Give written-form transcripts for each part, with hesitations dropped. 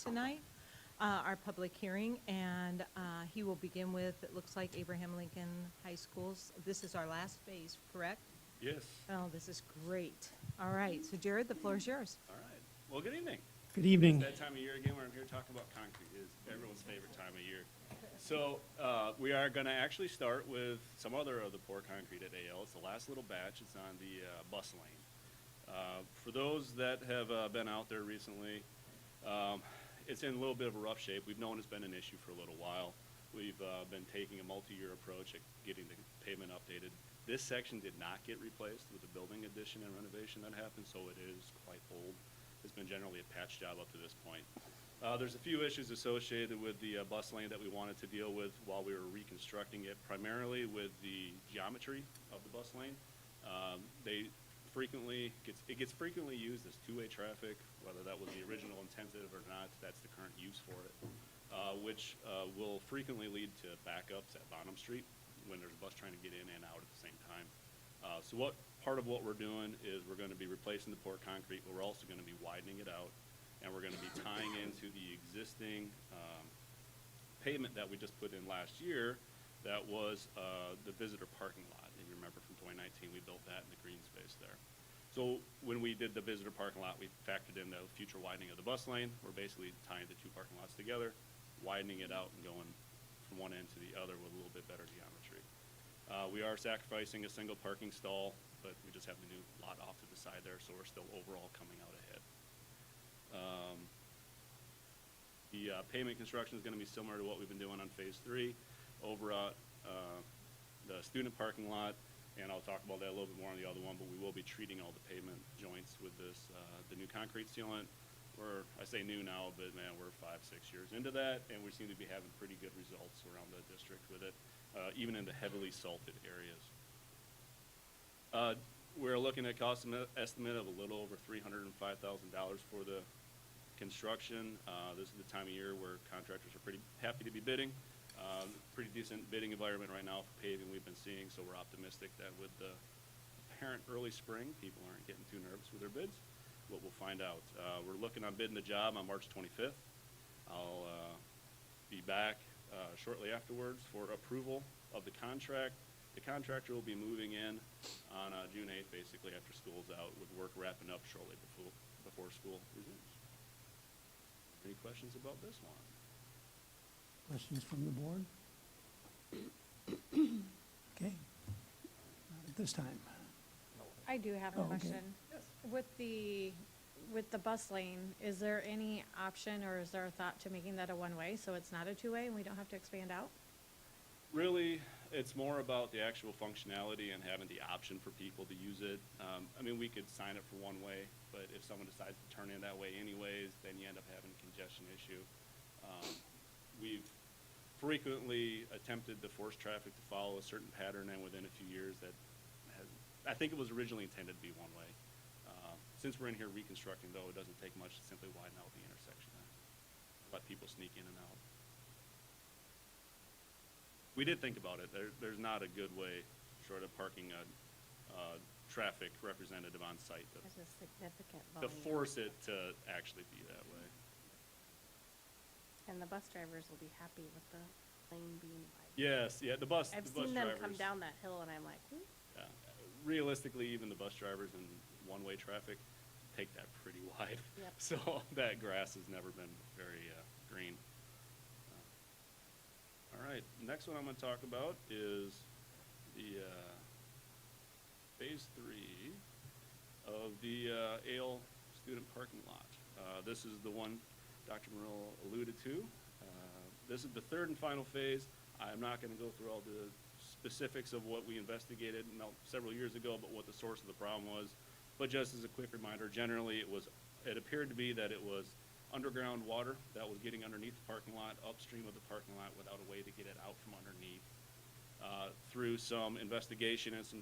tonight, our public hearing, and he will begin with, it looks like Abraham Lincoln High Schools. This is our last phase, correct? Yes. Oh, this is great. All right, so Jared, the floor is yours. All right. Well, good evening. Good evening. It's that time of year again where I'm here talking about concrete. It is everyone's favorite time of year. So we are going to actually start with some other of the pour concrete at Yale. It's the last little batch. It's on the bus lane. For those that have been out there recently, it's in a little bit of a rough shape. We've known it's been an issue for a little while. We've been taking a multi-year approach at getting the pavement updated. This section did not get replaced with the building addition and renovation that happened, so it is quite old. It's been generally a patch job up to this point. There's a few issues associated with the bus lane that we wanted to deal with while we were reconstructing it, primarily with the geometry of the bus lane. It gets frequently used as two-way traffic, whether that was the original intensive or not. That's the current use for it, which will frequently lead to backups at Bonham Street when there's a bus trying to get in and out at the same time. So part of what we're doing is we're going to be replacing the poured concrete, but we're also going to be widening it out, and we're going to be tying into the existing pavement that we just put in last year. That was the visitor parking lot. And you remember from 2019, we built that in the green space there. So when we did the visitor parking lot, we factored in the future widening of the bus lane. We're basically tying the two parking lots together, widening it out, and going from one end to the other with a little bit better geometry. We are sacrificing a single parking stall, but we just have the new lot off to the side there, so we're still overall coming out ahead. The pavement construction is going to be similar to what we've been doing on phase 3 over at the student parking lot, and I'll talk about that a little bit more on the other one, but we will be treating all the pavement joints with this, the new concrete sealant. I say new now, but man, we're 5-6 years into that, and we seem to be having pretty good results around the district with it, even in the heavily salted areas. We're looking at cost estimate of a little over $305,000 for the construction. This is the time of year where contractors are pretty happy to be bidding. Pretty decent bidding environment right now for paving we've been seeing, so we're optimistic that with the apparent early spring, people aren't getting too nervous with their bids. What we'll find out. We're looking on bidding the job on March 25th. I'll be back shortly afterwards for approval of the contract. The contractor will be moving in on June 8th, basically after school's out, with work wrapping up shortly before school resumes. Any questions about this one? Questions from the board? Okay. Not at this time. I do have a Oh, okay. question. With the bus lane, is there any option or is there a thought to making that a one-way so it's not a two-way and we don't have to expand out? Really, it's more about the actual functionality and having the option for people to use it. I mean, we could sign it for one way, but if someone decides to turn in that way anyways, then you end up having a congestion issue. We've frequently attempted to force traffic to follow a certain pattern, and within a few years I think it was originally intended to be one way. Since we're in here reconstructing, though, it doesn't take much to simply widen out the intersection and let people sneak in and out. We did think about it. There's not a good way, short of parking a traffic representative on site, There's a significant to volume. force it to actually be that way. And the bus drivers will be happy with the lane being wide. Yes, yeah, the bus I've drivers. seen them come down that hill and I'm like, "Hmm." Yeah. Realistically, even the bus drivers in one-way traffic take that pretty wide. Yep. So that grass has never been very green. All right, next one I'm going to talk about is the phase 3 of the Yale student parking lot. This is the one Dr. Merrill alluded to. This is the third and final phase. I'm not going to go through all the specifics of what we investigated several years ago, but what the source of the problem was. But just as a quick reminder, generally it appeared to be that it was underground water that was getting underneath the parking lot, upstream of the parking lot, without a way to get it out from underneath. Through some investigation and some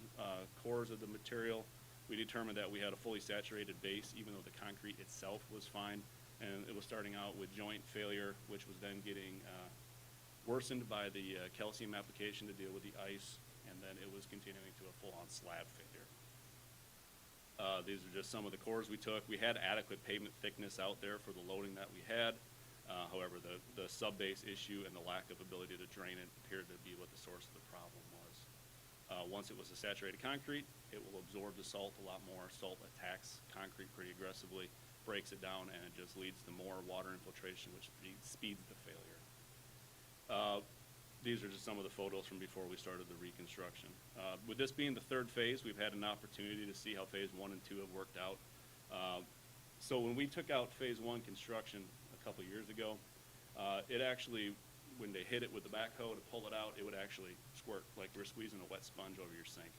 cores of the material, we determined that we had a fully saturated base, even though the concrete itself was fine. And it was starting out with joint failure, which was then getting worsened by the calcium application to deal with the ice, and then it was continuing to a full-on slab failure. These are just some of the cores we took. We had adequate pavement thickness out there for the loading that we had. However, the sub-base issue and the lack of ability to drain it appeared to be what the source of the problem was. Once it was a saturated concrete, it will absorb the salt a lot more. Salt attacks concrete pretty aggressively, breaks it down, and it just leads to more water infiltration, which speeds the failure. These are just some of the photos from before we started the reconstruction. With this being the third phase, we've had an opportunity to see how phase 1 and 2 have worked out. So when we took out phase 1 construction a couple years ago, it actually, when they hit it with the backhoe to pull it out, it would actually squirt like we're squeezing a wet sponge over your sink.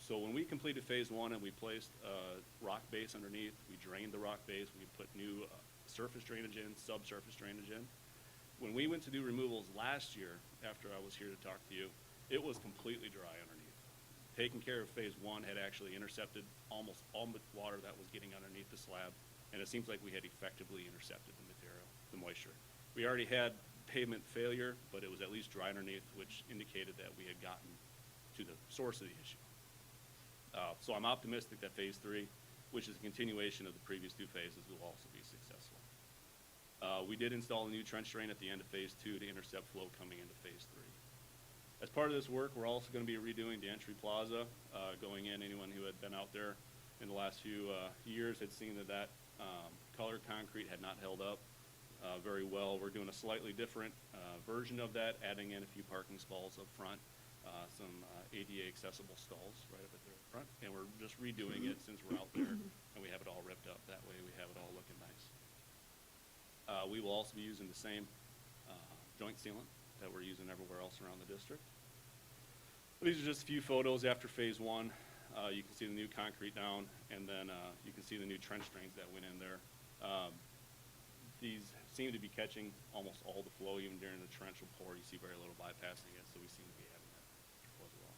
So when we completed phase 1 and we placed a rock base underneath, we drained the rock base, we put new surface drainage in, subsurface drainage in. When we went to do removals last year, after I was here to talk to you, it was completely dry underneath. Taking care of phase 1 had actually intercepted almost all the water that was getting underneath the slab, and it seems like we had effectively intercepted the material, the moisture. We already had pavement failure, but it was at least dry underneath, which indicated that we had gotten to the source of the issue. So I'm optimistic that phase 3, which is a continuation of the previous 2 phases, will also be successful. We did install a new trench drain at the end of phase 2 to intercept flow coming into phase 3. As part of this work, we're also going to be redoing the entry plaza. Going in, anyone who had been out there in the last few years had seen that colored concrete had not held up very well. We're doing a slightly different version of that, adding in a few parking stalls up front, some ADA accessible stalls right up at the front, and we're just redoing it since we're out there and we have it all ripped up. That way we have it all looking nice. We will also be using the same joint sealant that we're using everywhere else around the district. These are just a few photos after phase 1. You can see the new concrete down, and then you can see the new trench drains that went in there. These seem to be catching almost all the flow, even during the torrential pour. You see very little bypassing it, so we seem to be having that as well.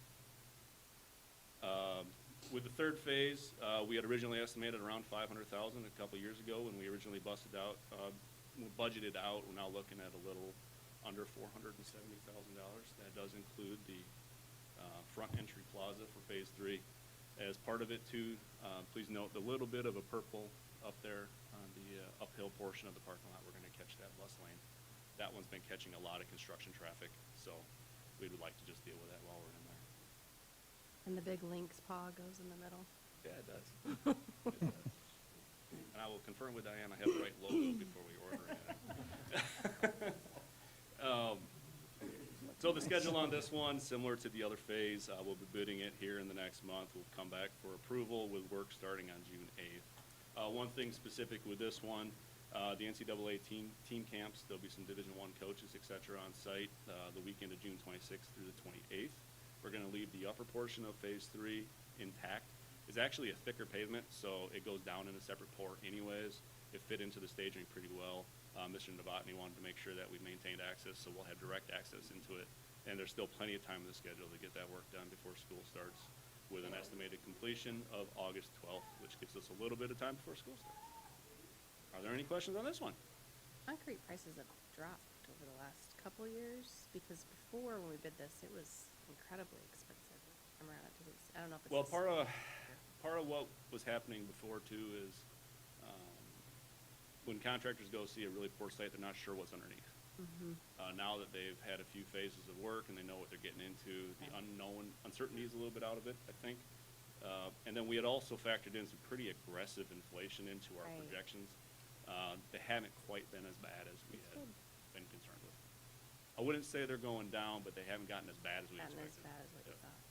With the third phase, we had originally estimated around $500,000 a couple years ago when we originally budgeted out. We're now looking at a little under $470,000. That does include the front entry plaza for phase 3. As part of it too, please note the little bit of a purple up there on the uphill portion of the parking lot. We're going to catch that bus lane. That one's been catching a lot of construction traffic, so we would like to just deal with that while we're in there. And the big Lynx paw goes in the middle. Yeah, it does. It does. And I will confirm with Diane I have the right logo before we order it. So the schedule on this one, similar to the other phase, we'll be bidding it here in the next month. We'll come back for approval with work starting on June 8th. One thing specific with this one, the NCAA team camps, there'll be some Division I coaches, et cetera, on site the weekend of June 26th through the 28th. We're going to leave the upper portion of phase 3 intact. It's actually a thicker pavement, so it goes down in a separate pour anyways. It fit into the staging pretty well. Mr. Novotny wanted to make sure that we maintained access, so we'll have direct access into it. And there's still plenty of time in the schedule to get that work done before school starts, with an estimated completion of August 12th, which gives us a little bit of time before school starts. Are there any questions on this one? Concrete prices have dropped over the last couple years, because before when we bid this, it was incredibly expensive. I don't know if it's. Well, part of what was happening before too is when contractors go see a really poor site, they're not sure what's underneath. Mm-hmm. Now that they've had a few phases of work and they know what they're getting into, the unknown uncertainty is a little bit out of it, I think. And then we had also factored in some pretty aggressive inflation into our Right. projections. They haven't quite been as bad as we had been concerned with. I wouldn't say they're going down, but they haven't gotten as bad as we Gotten expected. as bad as what you Yep. thought.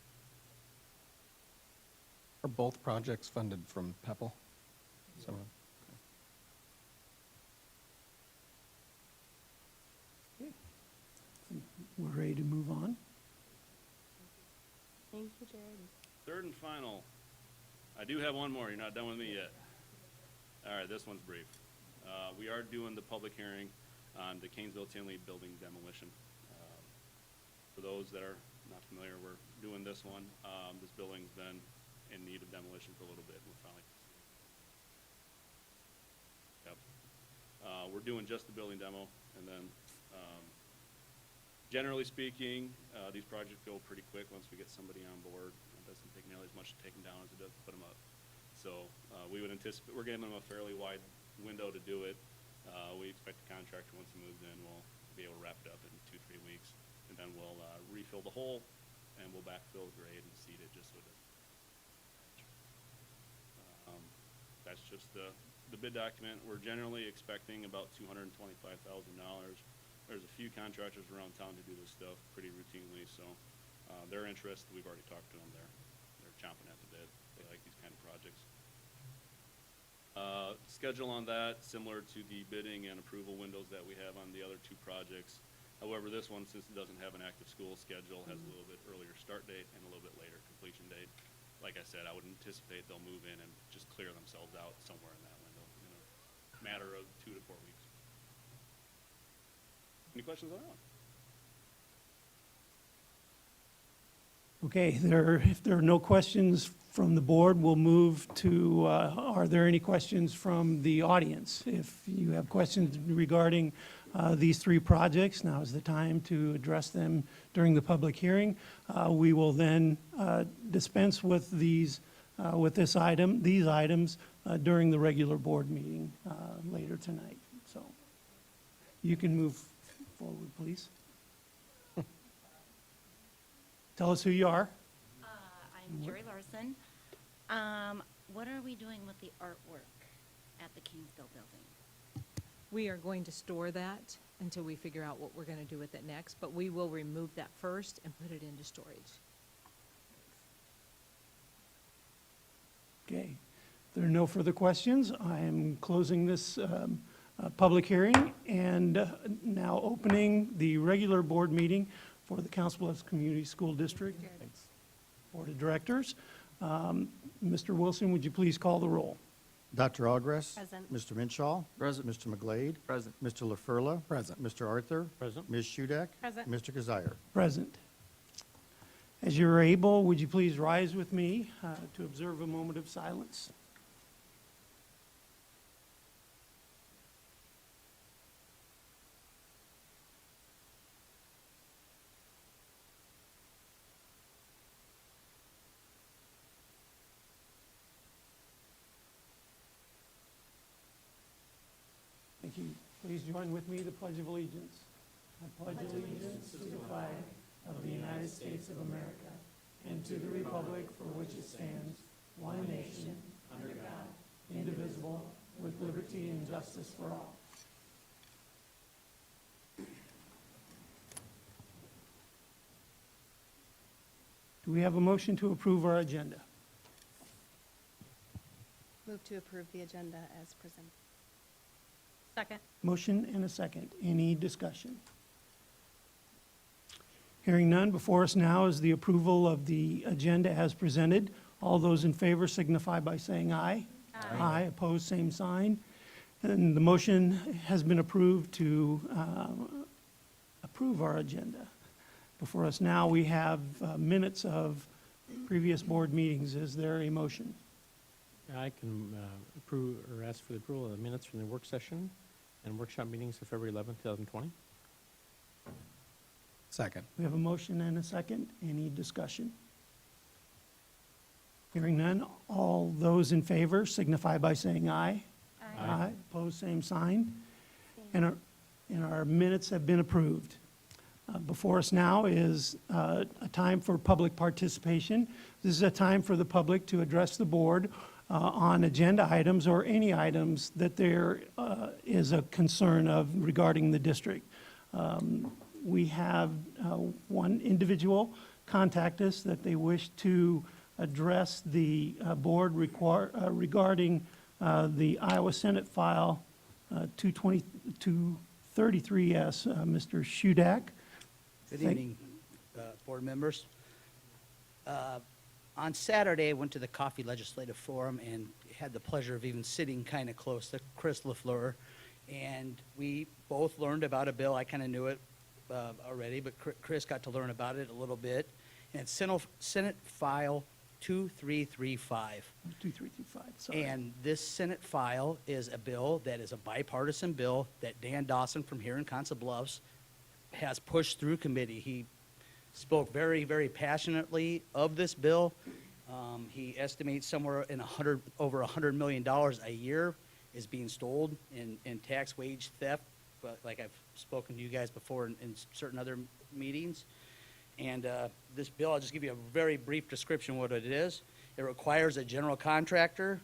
Are both projects funded from PEPL? Some of them? Okay. We're ready to move on. Thank you, Jared. Third and final, I do have one more. You're not done with me yet. All right, this one's brief. We are doing the public hearing on the Canesville-Tinley building demolition. For those that are not familiar, we're doing this one. This building's been in need of demolition for a little bit. We're finally. Yep. We're doing just the building demo, and then generally speaking, these projects go pretty quick once we get somebody on board. It doesn't take nearly as much to take them down as it does to put them up. So we would anticipate, we're giving them a fairly wide window to do it. We expect the contractor, once he moves in, will be able to wrap it up in 2-3 weeks. And then we'll refill the hole, and we'll backfill, grade, and seed it just so it doesn't. That's just the bid document. We're generally expecting about $225,000. There's a few contractors around town who do this stuff pretty routinely, so they're interested. We've already talked to them. They're chomping at the bit. They like these kind of projects. Schedule on that, similar to the bidding and approval windows that we have on the other two projects. However, this one, since it doesn't have an active school schedule, has a little bit earlier start date and a little bit later completion date. Like I said, I would anticipate they'll move in and just clear themselves out somewhere in that window in a matter of 2 to 4 weeks. Any questions on that one? Okay, if there are no questions from the board, we'll move to, are there any questions from the audience? If you have questions regarding these three projects, now is the time to address them during the public hearing. We will then dispense with these items during the regular board meeting later tonight. So you can move forward, please. Tell us who you are. I'm Jerry Larson. What are we doing with the artwork at the Kingsville building? We are going to store that until we figure out what we're going to do with it next, but we will remove that first and put it into storage. Okay. If there are no further questions, I am closing this public hearing and now opening the regular board meeting for the Council Bluffs Community School District Board of Directors. Mr. Wilson, would you please call the roll? Dr. Ogres. Present. Mr. Minshaw. Present. Mr. McGlade. Present. Mr. LaFurla. Present. Mr. Arthur. Present. Ms. Shudak. Present. Mr. Kazire. Present. As you're able, would you please rise with me to observe a moment of silence? Thank you. Please join with me the Pledge of Allegiance. I pledge allegiance to the flag of the United States of America and to the republic for which it stands, one nation, under God, indivisible, with liberty and justice for all. Do we have a motion to approve our agenda? Move to approve the agenda as presented. Second. Motion and a second. Any discussion? Hearing none, before us now is the approval of the agenda as presented. All those in favor signify by saying aye. Aye. Aye, opposed, same sign. And the motion has been approved to approve our agenda. Before us now, we have minutes of previous board meetings. Is there a motion? I can approve or ask for the approval of the minutes from the work session and workshop meetings of February 11th, 2020. Second. We have a motion and a second. Any discussion? Hearing none, all those in favor signify by saying aye. Aye. Opposed, same sign. And our minutes have been approved. Before us now is a time for public participation. This is a time for the public to address the board on agenda items or any items that there is a concern of regarding the district. We have one individual contact us that they wish to address the board regarding the Iowa Senate file 233S, Mr. Shudak. Good evening, board members. On Saturday, I went to the Coffee Legislative Forum and had the pleasure of even sitting kind of close to Chris LaFleur. And we both learned about a bill. I kind of knew it already, but Chris got to learn about it a little bit. And it's Senate File 2335. 2335, sorry. And this Senate file is a bill that is a bipartisan bill that Dan Dawson from here in Council Bluffs has pushed through committee. He spoke very, very passionately of this bill. He estimates somewhere in over $100 million a year is being stolen in tax wage theft, but like I've spoken to you guys before in certain other meetings. And this bill, I'll just give you a very brief description of what it is. It requires a general contractor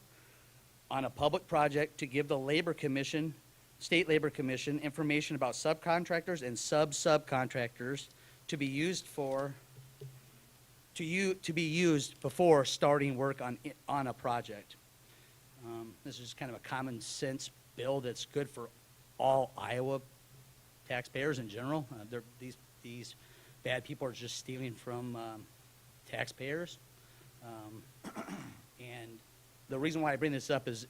on a public project to give the Labor Commission, State Labor Commission, information about subcontractors and subcontractors to be used before starting work on a project. This is kind of a common sense bill that's good for all Iowa taxpayers in general. These bad people are just stealing from taxpayers. And the reason why I bring this up is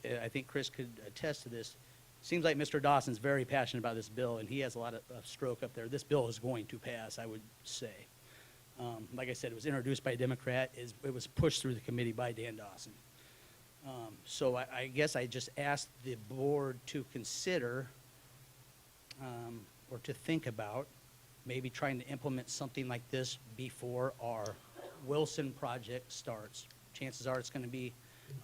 I think Chris could attest to this. Seems like Mr. Dawson's very passionate about this bill, and he has a lot of stroke up there. This bill is going to pass, I would say. Like I said, it was introduced by a Democrat. It was pushed through the committee by Dan Dawson. So I guess I just asked the board to consider or to think about maybe trying to implement something like this before our Wilson project starts. Chances are it's going to be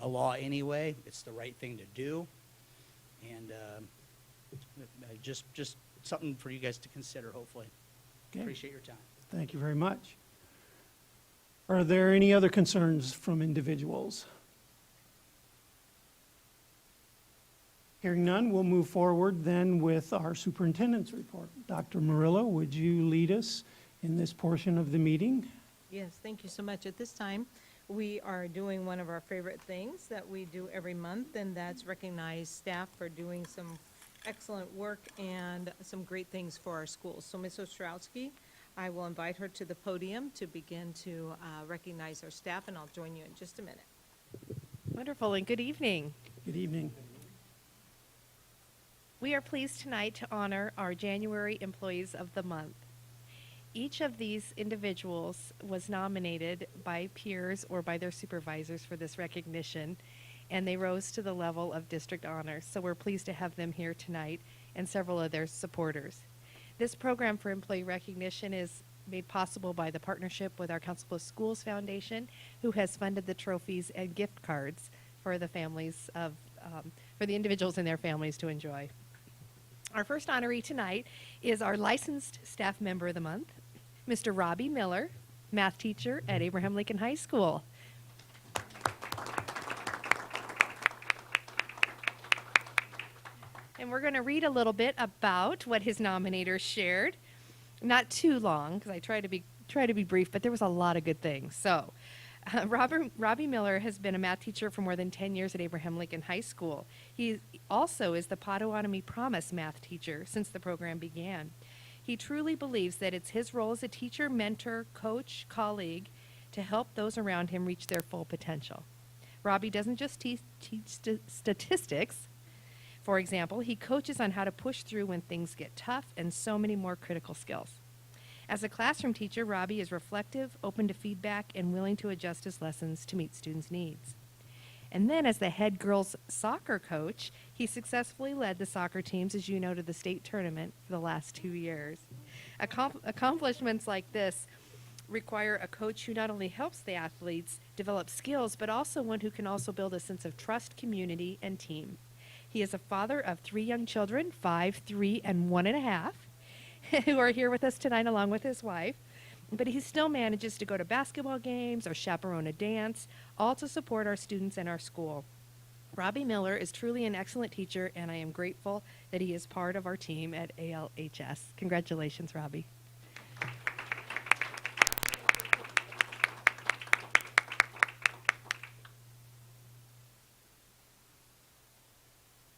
a law anyway. It's the right thing to do. And just something for you guys to consider, hopefully. Okay. Appreciate your time. Thank you very much. Are there any other concerns from individuals? Hearing none, we'll move forward then with our superintendent's report. Dr. Murillo, would you lead us in this portion of the meeting? Yes, thank you so much. At this time, we are doing one of our favorite things that we do every month, and that's recognize staff for doing some excellent work and some great things for our schools. So Ms. Ostrowski, I will invite her to the podium to begin to recognize our staff, and I'll join you in just a minute. Wonderful, and good evening. Good evening. We are pleased tonight to honor our January Employees of the Month. Each of these individuals was nominated by peers or by their supervisors for this recognition, and they rose to the level of district honors. So we're pleased to have them here tonight and several of their supporters. This program for employee recognition is made possible by the partnership with our Council of Schools Foundation, who has funded the trophies and gift cards for the families of, for the individuals and their families to enjoy. Our first honoree tonight is our licensed staff member of the month, Mr. Robbie Miller, math teacher at Abraham Lincoln High School. And we're going to read a little bit about what his nominators shared. Not too long, because I try to be brief, but there was a lot of good things. So, Robbie Miller has been a math teacher for more than 10 years at Abraham Lincoln High School. He also is the Potawatomi Promise math teacher since the program began. He truly believes that it's his role as a teacher, mentor, coach, colleague to help those around him reach their full potential. Robbie doesn't just teach statistics. For example, he coaches on how to push through when things get tough and so many more critical skills. As a classroom teacher, Robbie is reflective, open to feedback, and willing to adjust his lessons to meet students' needs. And then as the head girls soccer coach, he successfully led the soccer teams, as you know, to the state tournament for the last 2 years. Accomplishments like this require a coach who not only helps the athletes develop skills, but also one who can also build a sense of trust, community, and team. He is a father of 3 young children, 5, 3, and 1.5, who are here with us tonight along with his wife. But he still manages to go to basketball games or chaperone a dance, all to support our students and our school. Robbie Miller is truly an excellent teacher, and I am grateful that he is part of our team at ALHS. Congratulations, Robbie.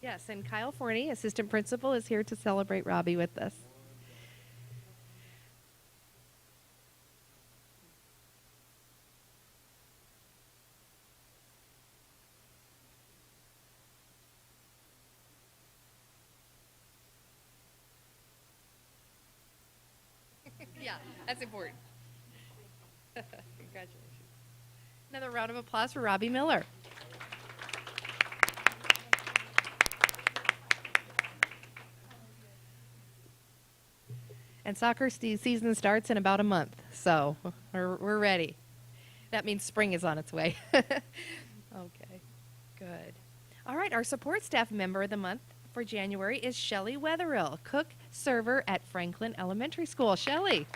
Yes, and Kyle Forney, assistant principal, is here to celebrate Robbie with us. Yeah, that's important. Congratulations. Another round of applause for Robbie Miller. And soccer season starts in about a month, so we're ready. That means spring is on its way. Okay, good. All right, our support staff member of the month for January is Shelley Wetherill, cook server at Franklin Elementary School. Shelley.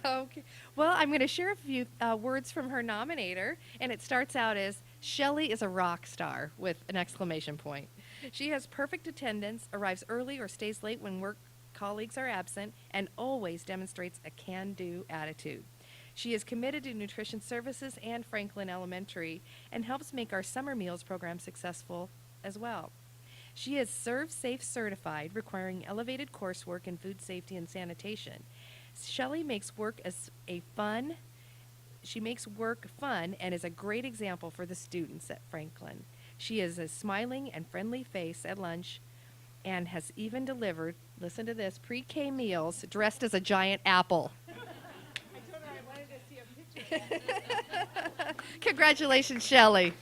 Okay. Well, I'm going to share a few words from her nominator, and it starts out as Shelley is a rock star with an exclamation point. She has perfect attendance, arrives early or stays late when work colleagues are absent, and always demonstrates a can-do attitude. She is committed to nutrition services and Franklin Elementary and helps make our summer meals program successful as well. She is Serve Safe certified, requiring elevated coursework in food safety and sanitation. Shelley makes work fun and is a great example for the students at Franklin. She is a smiling and friendly face at lunch and has even delivered, listen to this, pre-K meals dressed as a giant apple. I told her I wanted to see a picture. Congratulations, Shelley.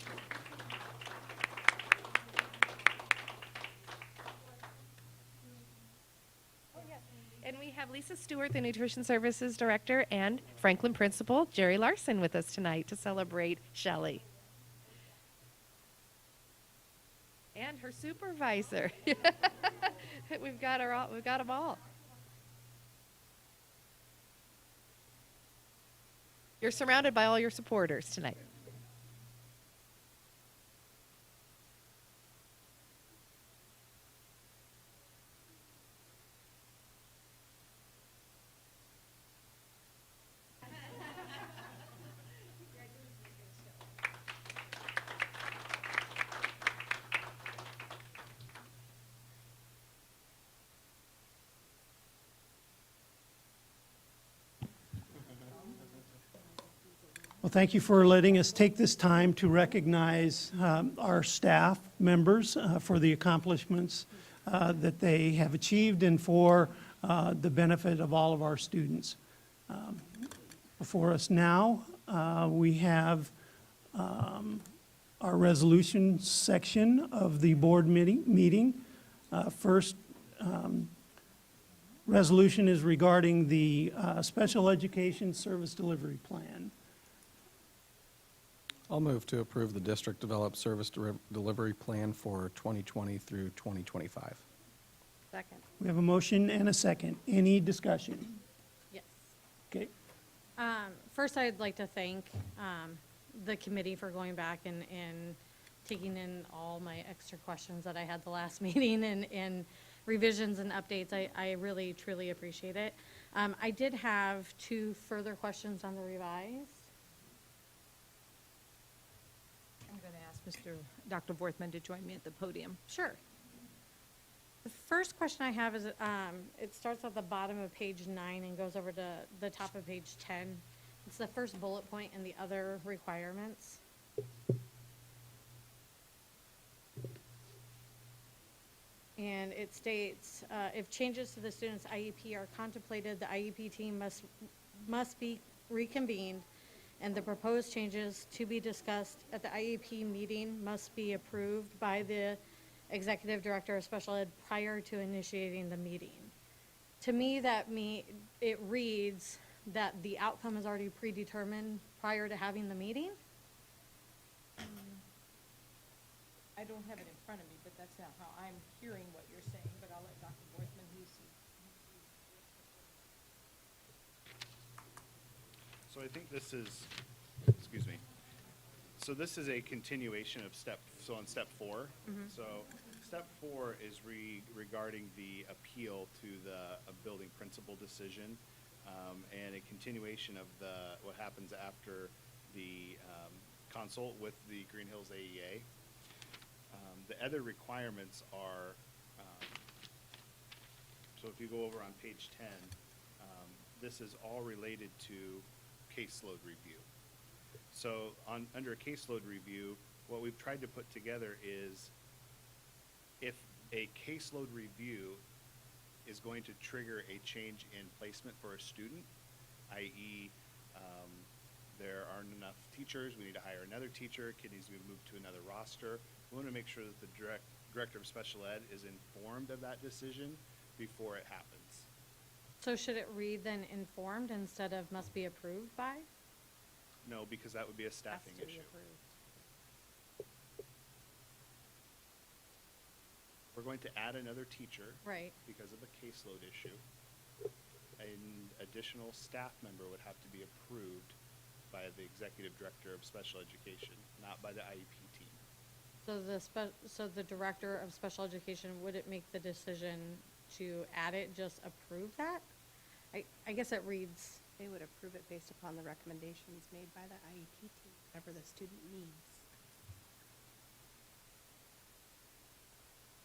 And we have Lisa Stewart, the Nutrition Services Director, and Franklin Principal Jerry Larson with us tonight to celebrate Shelley. And her supervisor. We've got them all. You're surrounded by all your supporters tonight. Well, thank you for letting us take this time to recognize our staff members for the accomplishments that they have achieved and for the benefit of all of our students. Before us now, we have our resolution section of the board meeting. First resolution is regarding the Special Education Service Delivery Plan. I'll move to approve the district developed service delivery plan for 2020 through 2025. Second. We have a motion and a second. Any discussion? Yes. Okay. First, I'd like to thank the committee for going back and taking in all my extra questions that I had the last meeting and revisions and updates. I really, truly appreciate it. I did have 2 further questions on the revised. I'm going to ask Dr. Vorthman to join me at the podium. Sure. The first question I have is, it starts at the bottom of page 9 and goes over to the top of page 10. It's the first bullet point in the other requirements. And it states, if changes to the student's IEP are contemplated, the IEP team must be reconvened, and the proposed changes to be discussed at the IEP meeting must be approved by the Executive Director of Special Ed prior to initiating the meeting. To me, it reads that the outcome is already predetermined prior to having the meeting. I don't have it in front of me, but that's not how I'm hearing what you're saying, but I'll let Dr. Vorthman, So I think this is, excuse me. So this is a continuation of on step 4. So step 4 is regarding the appeal to a building principal decision, and a continuation of what happens after the consult with the Green Hills AEA. The other requirements are, so if you go over on page 10, this is all related to caseload review. So under a caseload review, what we've tried to put together is if a caseload review is going to trigger a change in placement for a student, i.e. there aren't enough teachers, we need to hire another teacher, kid needs to be moved to another roster. We want to make sure that the director of special ed is informed of that decision before it happens. So should it read then informed instead of must be approved by? No, because that would be a staffing Has to be issue. approved. We're going to add another teacher. Right. Because of a caseload issue. An additional staff member would have to be approved by the executive director of special education, not by the IEP team. So the director of special education wouldn't make the decision to add it, just approve that? I guess it reads, They would approve it based upon the recommendations made by the IEP team, whatever the student needs.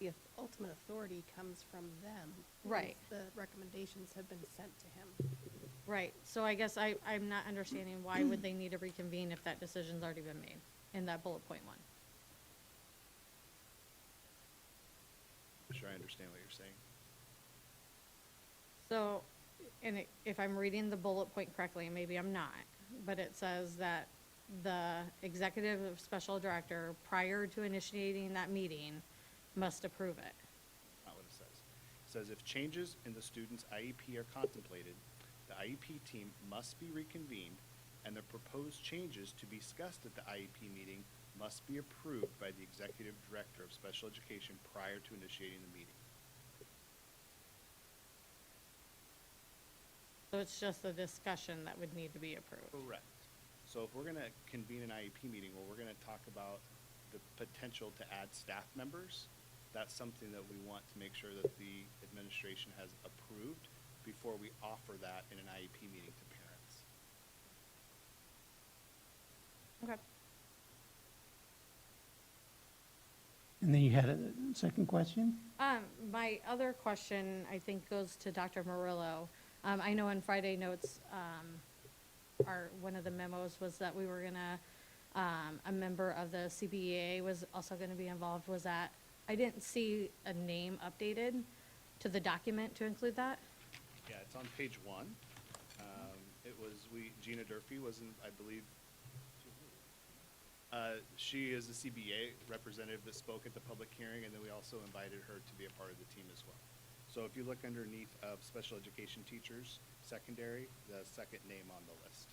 The ultimate authority comes from them. Right. once The recommendations have been sent to him. right, so I guess I'm not understanding why would they need to reconvene if that decision's already been made in that bullet point 1? I'm sure I understand what you're saying. So, if I'm reading the bullet point correctly, and maybe I'm not, but it says that the executive of special director, prior to initiating that meeting, must approve it. Not what it says. It says if changes in the student's IEP are contemplated, the IEP team must be reconvened, and the proposed changes to be discussed at the IEP meeting must be approved by the executive director of special education prior to initiating the meeting. So it's just the discussion that would need to be approved. Correct. So if we're going to convene an IEP meeting where we're going to talk about the potential to add staff members, that's something that we want to make sure that the administration has approved before we offer that in an IEP meeting to parents. Okay. And then you had a second question? My other question, I think, goes to Dr. Murillo. I know in Friday notes, one of the memos was that we were gonna, a member of the CBEA was also gonna be involved. Was that, I didn't see a name updated to the document to include that. Yeah, it's on page 1. Gina Durfee was in, I believe, she is the CBA representative that spoke at the public hearing, and then we also invited her to be a part of the team as well. So if you look underneath of special education teachers, secondary, the second name on the list.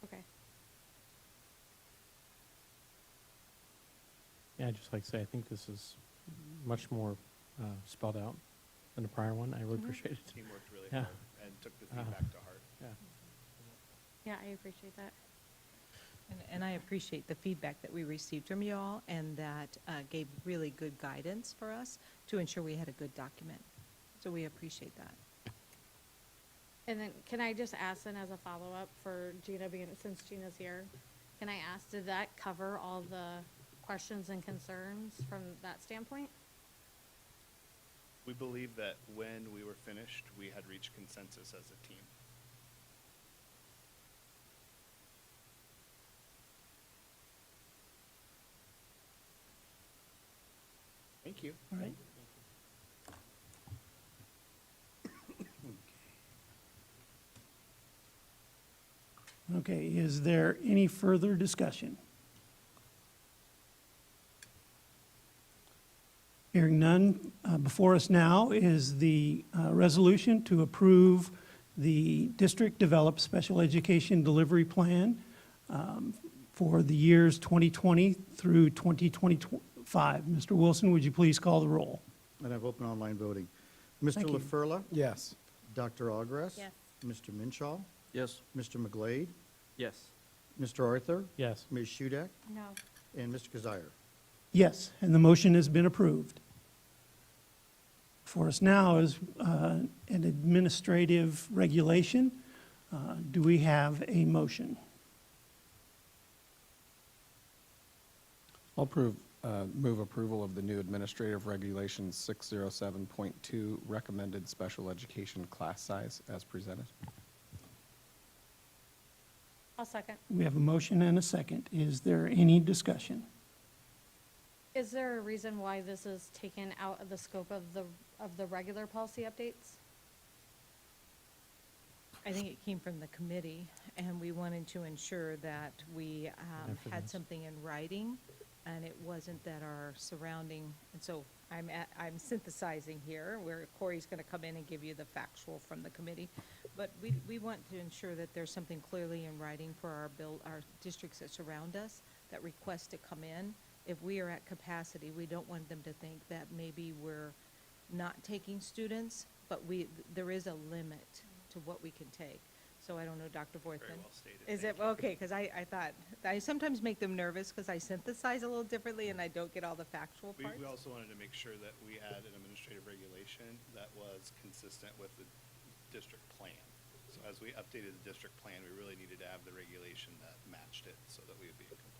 Okay. Yeah, I'd just like to say, I think this is much more spelled out than the prior one. I really appreciate it. The team worked really Yeah. hard and took the feedback to heart. Yeah. Yeah, I appreciate that. And I appreciate the feedback that we received from you all, and that gave really good guidance for us to ensure we had a good document. So we appreciate that. And then, can I just ask then as a follow-up for Gina, since Gina's here, can I ask, did that cover all the questions and concerns from that standpoint? We believe that when we were finished, we had reached consensus as a team. Thank you. All right. Okay, is there any further discussion? Hearing none, before us now is the resolution to approve the district-developed special education delivery plan for the years 2020 through 2025. Mr. Wilson, would you please call the roll? And I've opened online voting. Mr. Thank you. LaFurla, Yes. Dr. Ogres. Yes. Mr. Minshaw, Yes. Mr. McGlade, Yes. Mr. Arthur, Yes. Ms. Shudak, No. and Mr. Kazire. Yes, and the motion has been approved. For us now is an administrative regulation. Do we have a motion? I'll move approval of the new Administrative Regulations 607.2 recommended special education class size as presented. I'll second. We have a motion and a second. Is there any discussion? Is there a reason why this is taken out of the scope of the regular policy updates? I think it came from the committee, and we wanted to ensure that we had Evidence. something in writing, and it wasn't that our surrounding, and so I'm synthesizing here, where Corey's gonna come in and give you the factual from the committee. But we want to ensure that there's something clearly in writing for our districts that surround us, that request to come in. If we are at capacity, we don't want them to think that maybe we're not taking students, but there is a limit to what we can take. So I don't know, Dr. Borthman. Very well stated. Is Thank it, okay, because I thought, I sometimes make them nervous because I synthesize a little differently and I don't get all the factual parts. We also wanted to make sure that we had an administrative regulation that was consistent with the district plan. So as we updated the district plan, we really needed to have the regulation that matched it so that we would be in compliance.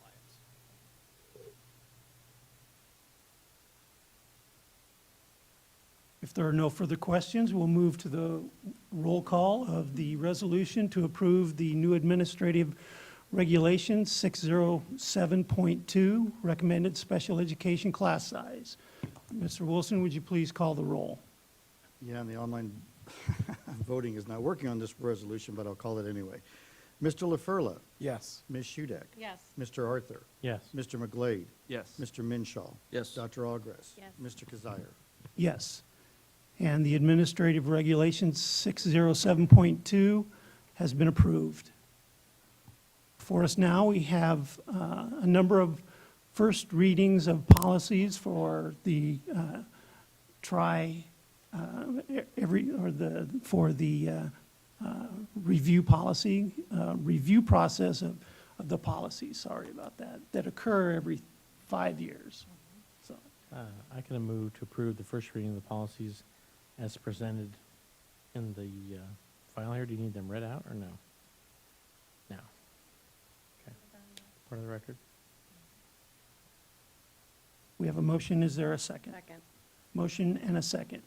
If there are no further questions, we'll move to the roll call of the resolution to approve the new administrative regulation 607.2, recommended special education class size. Mr. Wilson, would you please call the roll? Yeah, and the online voting is not working on this resolution, but I'll call it anyway. Mr. LaFurla, Yes. Ms. Shudek, Yes. Mr. Arthur, Yes. Mr. McGlade, Yes. Mr. Minshaw. Yes. Dr. Ogres. Yes. Mr. Kazire. Yes. And the administrative regulation 607.2 has been approved. For us now, we have a number of first readings of policies for the review policy, review process of the policies, sorry about that occur every 5 years. So, I can move to approve the first reading of the policies as presented in the file here. Do you need them read out or no? No. Okay. Part of the record? we have a motion, is there a second? Second. Motion and a second.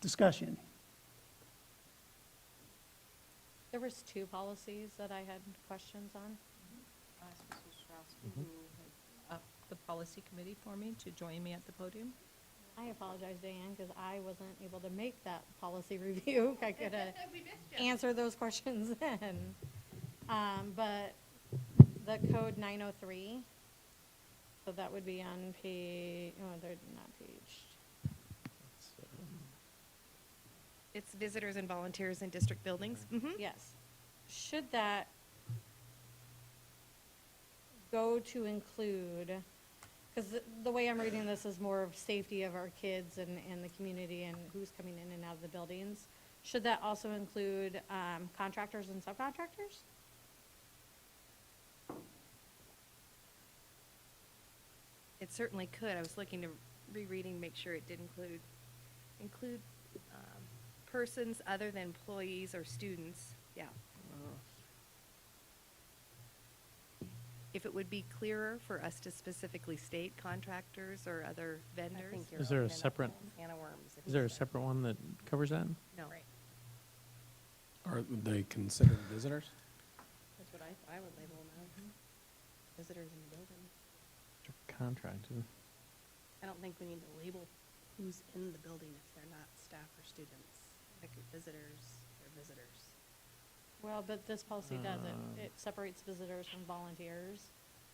Discussion. There was 2 policies that I had questions on. Ask Mrs. Strauss, who had up the policy committee for me, to join me at the podium. I apologize, Diane, because I wasn't able to make that policy review. I could have answered those questions then. But the code 903, so that would be on page, oh, they're not paged. It's visitors and volunteers in district buildings. Mhm. Yes. Should that go to include, because the way I'm reading this is more of safety of our kids and the community and who's coming in and out of the buildings. Should that also include contractors and subcontractors? It certainly could. I was looking to rereading, make sure it did include persons other than employees or students. Yeah. If it would be clearer for us to specifically state contractors or other I vendors. think you're Is there a opening up separate- a can of worms. if Is you there a say- separate one that covers that? No. Right. Are they considered visitors? That's what I would label them as. Visitors in the building. Contracted. I don't think we need to label who's in the building if they're not staff or students. Like visitors, they're visitors. Well, but this policy doesn't. It separates visitors from volunteers.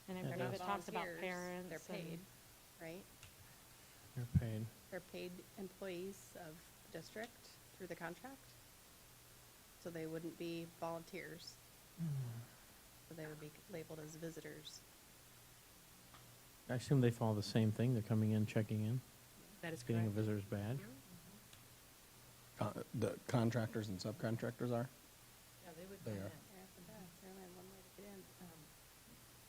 And I Yeah, it believe does. it talks about Volunteers, parents. They're paid, and- right? They're paid. They're paid employees of the district through the contract. So they wouldn't be volunteers. So they would be labeled as visitors. I assume they follow the same thing. They're coming in, checking in, That is getting a correct. visitor's badge. The contractors and subcontractors are? Yeah, they would They come are. in. They're at the back, they only have one way to get in.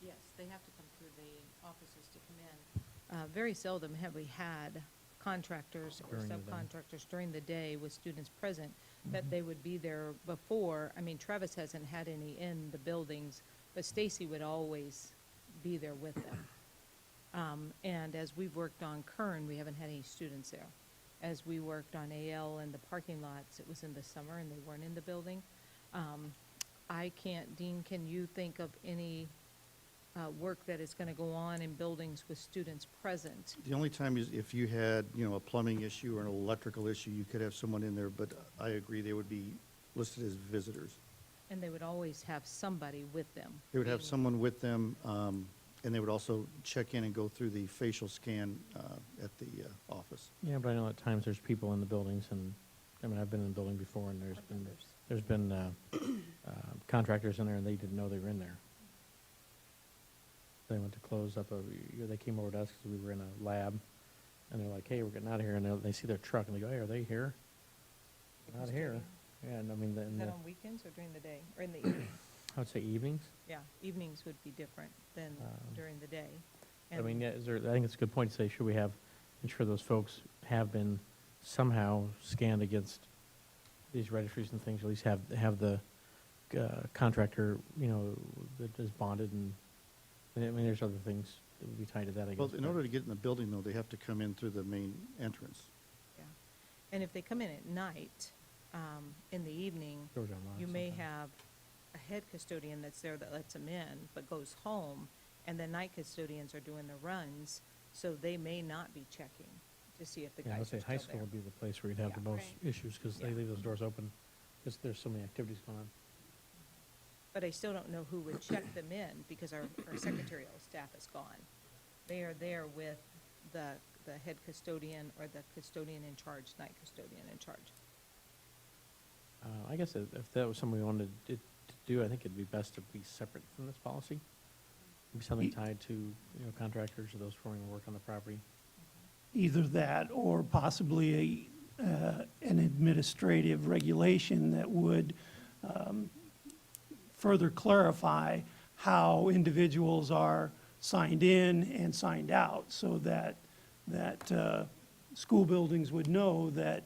Yes, they have to come through the offices to come in. Very seldom have we had contractors or During the day. subcontractors during the day with students present, that they would be there before. I mean, Travis hasn't had any in the buildings, but Stacy would always be there with them. And as we've worked on Kern, we haven't had any students there. As we worked on AL and the parking lots, it was in the summer and they weren't in the building. I can't, Dean, can you think of any work that is going to go on in buildings with students present. The only time is if you had, a plumbing issue or an electrical issue, you could have someone in there, but I agree, they would be listed as visitors. And they would always have somebody with them. They would have being- someone with them, and they would also check in and go through the facial scan at the office. Yeah, but I know at times there's people in the buildings, and, I mean, I've been in the building before, and there's been contractors in there, and they didn't know they were in there. They went to close up they came over to us because we were in a lab, and they're like, hey, we're getting out of here, and they see their truck, and they go, hey, are they here? Not here. Yeah, and I mean, Is that on weekends or during the day, or in the evening? I would say evenings. Yeah, evenings would be different than during the day. I mean, yeah, I think it's a good point to say, should we ensure those folks have been somehow scanned against these registries and things, at least have the contractor, that is bonded, and, I mean, there's other things that would be tied to that, I guess. Well, in but- order to get in the building, though, they have to come in through the main entrance. Yeah. And if they come in at night, in the evening, Doors are locked you may sometimes. have a head custodian that's there that lets them in, but goes home, and the night custodians are doing the runs, so they may not be checking to see if the Yeah, I would guys say are high still school there. would be the place where you'd have Yeah. the most Right. issues, because they Yeah. leave those doors open, because there's so many activities going on. But I still don't know who would check them in, because our secretarial staff is gone. They are there with the head custodian or the custodian in charge, night custodian in charge. I guess if that was something we wanted to do, I think it'd be best to be separate from this policy. Be something tied to, contractors or those performing work on the property. Either that or possibly an administrative regulation that would further clarify how individuals are signed in and signed out, so that school buildings would know that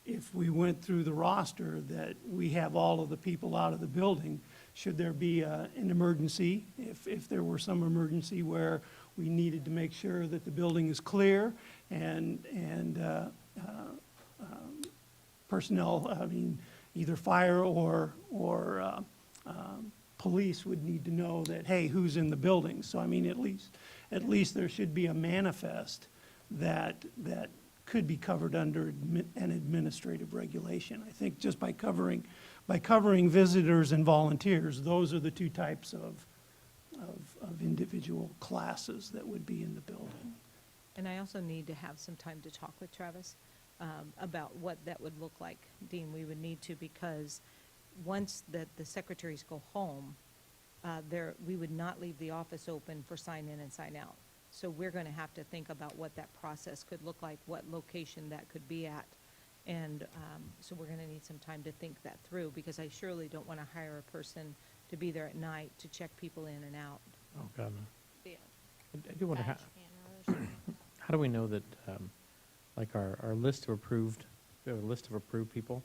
if we went through the roster, that we have all of the people out of the building. Should there be an emergency, if there were some emergency where we needed to make sure that the building is clear and personnel, I mean, either fire or police would need to know that, hey, who's in the building? So, I mean, at least there should be a manifest that could be covered under an administrative regulation. I think just by covering visitors and volunteers, those are the two types of individual classes that would be in the building. And I also need to have some time to talk with Travis about what that would look like. Dean, we would need to, because once the secretaries go home, we would not leave the office open for sign in and sign out. So we're going to have to think about what that process could look like, what location that could be at. And so we're going to need some time to think that through, because I surely don't want to hire a person to be there at night to check people in and out. Oh, God, no. Yeah. I do wonder, Badge scanner or something like that. how do we know that, like our list of approved, we have a list of approved people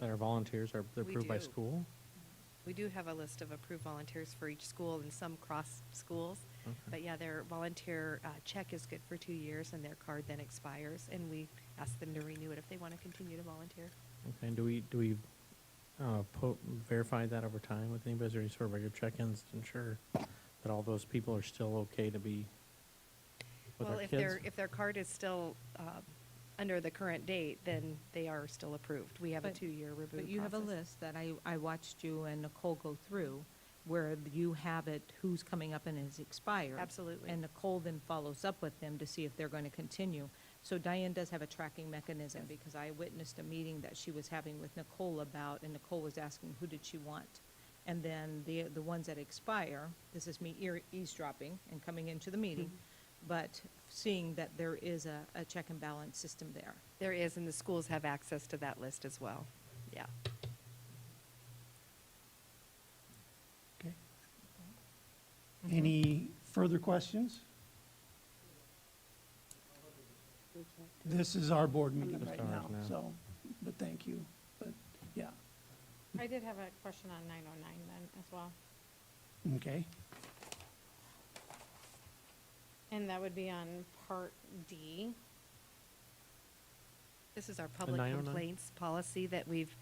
that are volunteers, they're We approved by do. school? We do have a list of approved volunteers for each school, and some cross schools. Okay. But yeah, their volunteer check is good for 2 years, and their card then expires, and we ask them to renew it if they want to continue to volunteer. Okay, and do we verify that over time with anybody? Is there any sort of regular check-ins to ensure that all those people are still okay to be with Well, our if kids? if their card is still under the current date, then they are still approved. We have a But- 2-year review process. But you have a list that I watched you and Nicole go through, where you have it, who's coming up and is expired. Absolutely. And Nicole then follows up with them to see if they're going to continue. So Diane does have a tracking mechanism, because I witnessed a meeting that she was having with Nicole about, and Nicole was asking who did she want. And then the ones that expire, this is me eavesdropping and coming into the meeting, but seeing that there is a check and balance system there. There is, and the schools have access to that list as well. Yeah. Okay. Any further questions? This is our board meeting Just right ours now, now. so, but thank you. But, yeah, I did have a question on 909 then as well. okay. And that would be on Part D. This is our public 909? complaints policy that we've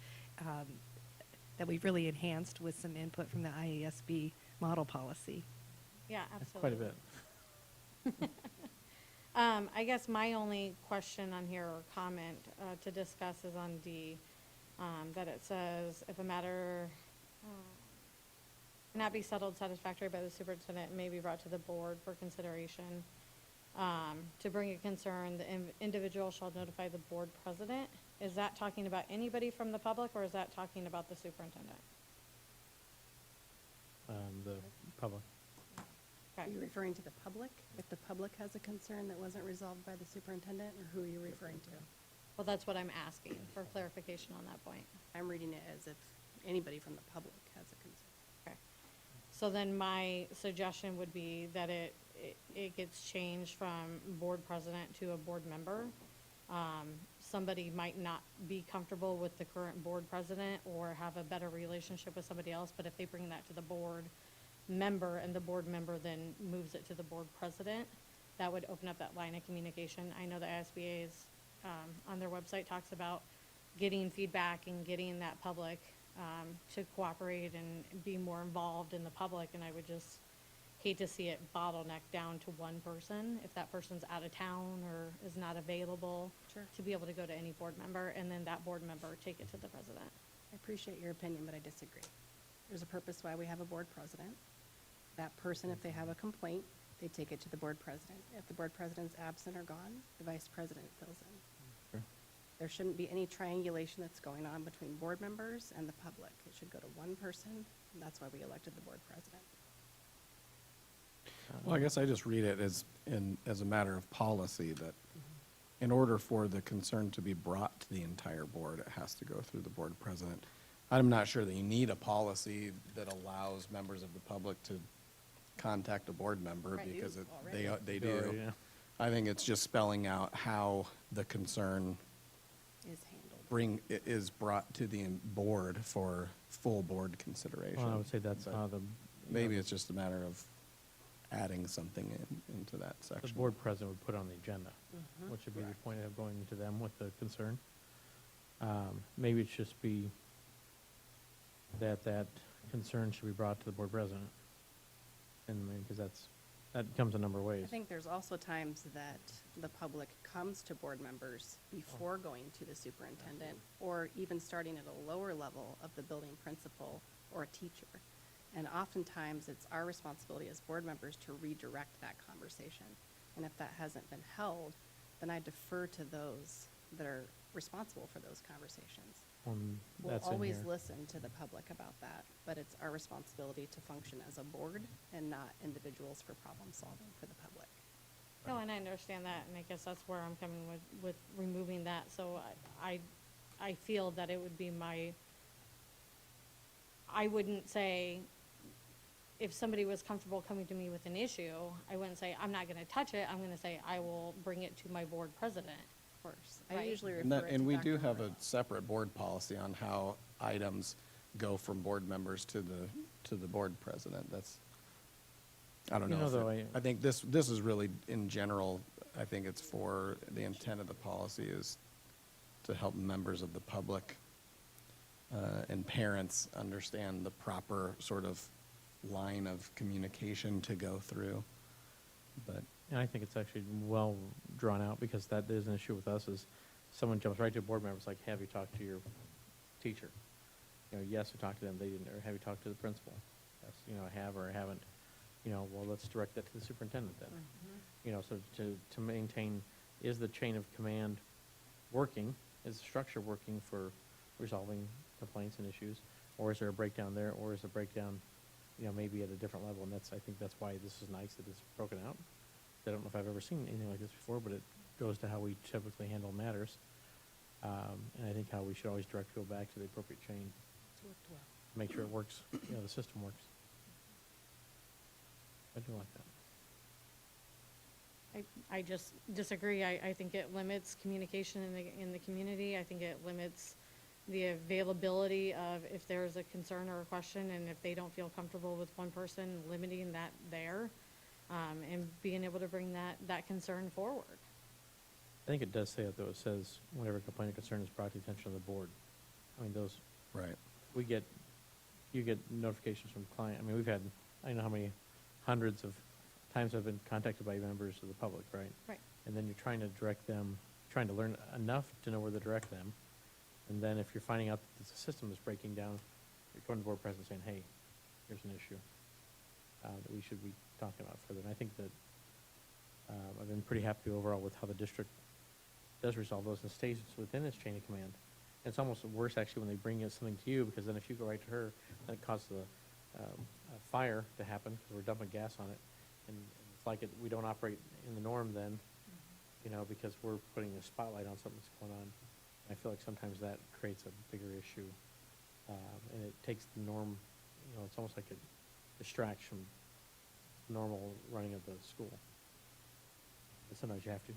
really enhanced with some input from the IASB model policy. Yeah, That's absolutely. quite a bit. I guess my only question on here or comment to discuss is on D, that it says if a matter cannot be settled satisfactorily by the superintendent, it may be brought to the board for consideration. To bring a concern, the individual shall notify the board president. Is that talking about anybody from the public, or is that talking about the superintendent? The public. Are Okay. you referring to the public? If the public has a concern that wasn't resolved by the superintendent, or who are you referring to? Well, that's what I'm asking for clarification on that point. I'm reading it as if anybody from the public has a concern. Okay. So then my suggestion would be that it gets changed from board president to a board member. Somebody might not be comfortable with the current board president or have a better relationship with somebody else, but if they bring that to the board member and the board member then moves it to the board president, that would open up that line of communication. I know the ISBA's, on their website talks about getting feedback and getting that public, to cooperate and be more involved in the public, and I would just hate to see it bottleneck down to one person, if that person's out of town or is not available. Sure. To be able to go to any board member, and then that board member take it to the president. I appreciate your opinion, but I disagree. There's a purpose why we have a board president. That person, if they have a complaint, they take it to the board president. If the board president's absent or gone, the vice president fills in. Sure. There shouldn't be any triangulation that's going on between board members and the public. It should go to one person, and that's why we elected the board president. Well, I guess I just read it as a matter of policy that in order for the concern to be brought to the entire board, it has to go through the board president. I'm not sure that you need a policy that allows members of the public to contact a board member Right, because already. they Sure, do. yeah. I think it's just spelling out how the concern Is handled. is brought to the board for full board consideration. Well, I would say that's But how the. Maybe it's just a matter of adding something into that The section. board president would put on the agenda, Mhm. which would be the Correct. point of going to them with the concern. Maybe it should just be that concern should be brought to the board president. And because that comes a number of ways. I think there's also times that the public comes to board members before going to the superintendent, or even starting at a lower level of the building principal or a teacher. And oftentimes, it's our responsibility as board members to redirect that conversation. And if that hasn't been held, then I defer to those that are responsible for those conversations. We'll That's in always here. listen to the public about that, but it's our responsibility to function as a board and not individuals for problem solving for the public. No, and I understand that, and I guess that's where I'm coming with removing that, so I feel that it would be I wouldn't say, if somebody was comfortable coming to me with an issue, I wouldn't say, I'm not gonna touch it, I'm gonna say, I will bring it to my board president. Of course. I Right. usually And refer that, it to and we Dr. do have a Morrow. separate board policy on how items go from board members to the board president. That's, I don't You know. know, if though, it- I think this is really, in general, I think it's for, the intent of the policy is to help members of the public and parents understand the proper sort of line of communication to go through. But And I think it's actually well drawn out, because that is an issue with us, is someone jumps right to a board member, it's like, have you talked to your teacher? You know, yes, we talked to them, they didn't, or have you talked to the principal? Yes, you know, I have or I haven't. You know, well, let's direct that to the superintendent then. You know, so to maintain, is the chain of command working? Is the structure working for resolving complaints and issues? Or is there a breakdown there, or is the breakdown, you know, maybe at a different level? And I think that's why this is nice that it's broken out. I don't know if I've ever seen anything like this before, but it goes to how we typically handle matters. And I think how we should always direct people back to the appropriate chain, It's worked well. make sure it works, you know, the system works. I do like that. I just disagree. I think it limits communication in the community. I think it limits the availability of, if there's a concern or a question, and if they don't feel comfortable with one person, limiting that there, and being able to bring that concern forward. I think it does say it, though. It says, whenever a complaint or concern is brought to the attention of the board. I mean, those, right. you get notifications from client. I mean, I know how many hundreds of times I've been contacted by members of the public, right? Right. And then you're trying to direct them, trying to learn enough to know where to direct them. And then if you're finding out that the system is breaking down, you're going to the board president saying, hey, here's an issue that we should be talking about further. And I think that I've been pretty happy overall with how the district does resolve those and stays within its chain of command. And it's almost worse actually when they bring in something to you, because then if you go right to her, then it causes a fire to happen because we're dumping gas on it. And it's like we don't operate in the norm then, you know, because we're putting a spotlight on something that's going on. I feel like sometimes that creates a bigger issue, and it takes the norm, you know, it's almost like it distracts from normal running of the school. But sometimes you have to.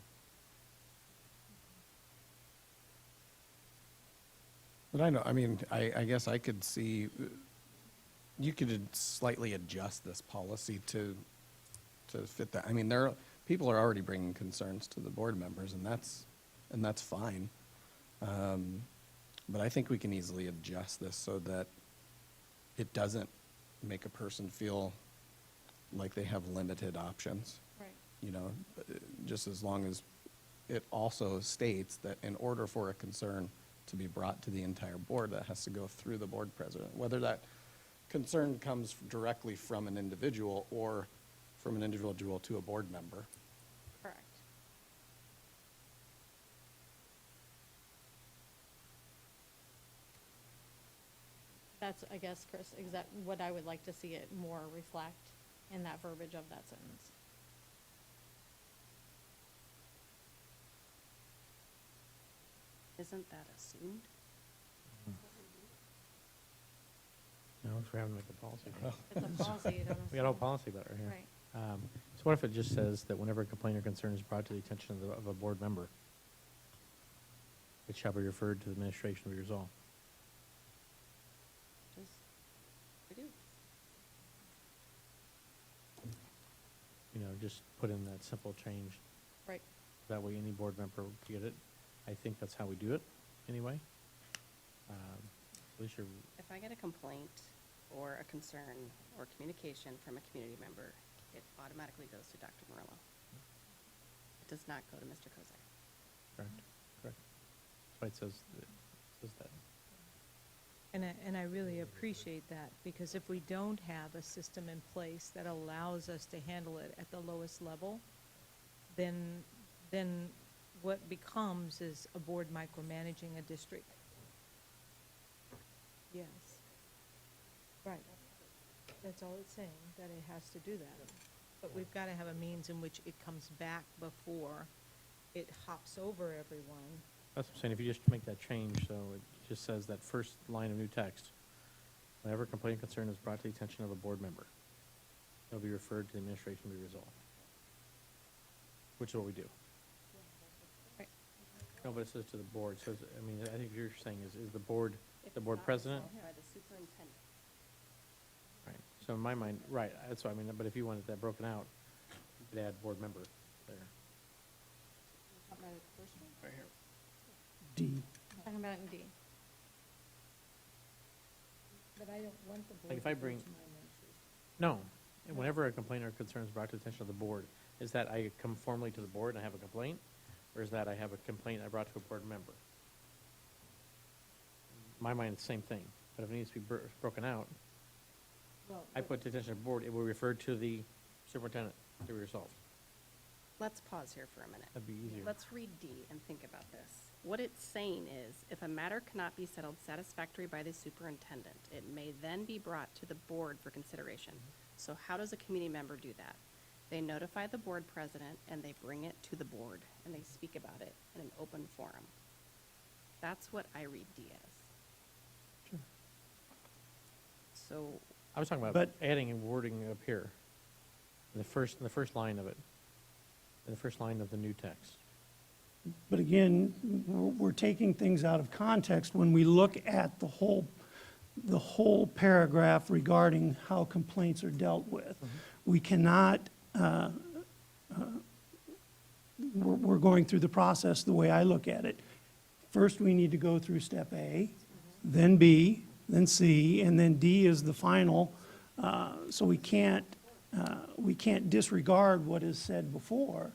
But I know, I mean, I guess I could see, you could slightly adjust this policy to fit that. I mean, people are already bringing concerns to the board members, and that's fine. But I think we can easily adjust this so that it doesn't make a person feel like they have limited options. Right. You know, just as long as it also states that in order for a concern to be brought to the entire board, that has to go through the board president, whether that concern comes directly from an individual or from an individual to a board member. Correct. That's, I guess, Chris, what I would like to see it more reflect in that verbiage of that sentence. Isn't that assumed? No, so we haven't made the policy. It's a policy, you don't We got a whole policy about it right here. Right. So what if it just says that whenever a complaint or concern is brought to the attention of a board member, it shall be referred to the administration to be resolved? Just, we do. You know, just put in that simple change. Right. That way any board member will get it. I think that's how we do it, anyway. At least you're, If I get a complaint or a concern or communication from a community member, it automatically goes to Dr. Murillo. It does not go to Mr. Kozak. correct, correct. That's why it says that. And I really appreciate that, because if we don't have a system in place that allows us to handle it at the lowest level, then what becomes is a board micromanaging a district. Yes. Right. That's all it's saying, that it has to do that. But we've got to have a means in which it comes back before it hops over everyone. That's what I'm saying, if you just make that change, so it just says that first line of new text. Whenever a complaint or concern is brought to the attention of a board member, it'll be referred to the administration to be resolved. Which is what we do. Right. No, but it says to the board, so, I mean, I think you're saying is the board president? By the superintendent. Right, so in my mind, right, that's what I mean, but if you wanted that broken out, you could add board member there. Right here. D. Talking about in D. But I don't want the board Like if I to go bring- to my administration. No, whenever a complaint or concern is brought to the attention of the board, is that I come formally to the board and I have a complaint? Or is that I have a complaint I brought to a board member? In my mind, it's the same thing, but if it needs to be broken out, Well, I put to the attention of the board, it will refer to the superintendent to be resolved. Let's pause here for a minute. That'd be easier. Let's read D and think about this. What it's saying is, if a matter cannot be settled satisfactorily by the superintendent, it may then be brought to the board for consideration. So how does a committee member do that? They notify the board president and they bring it to the board and they speak about it in an open forum. That's what I read D as. Sure. So, I was talking about But- adding and wording up here, in the first line of it, in the first line of the new text. But again, we're taking things out of context when we look at the whole paragraph regarding how complaints are dealt with. We cannot, we're going through the process the way I look at it. First, we need to go through step A, then B, then C, and then D is the final So we can't disregard what is said before.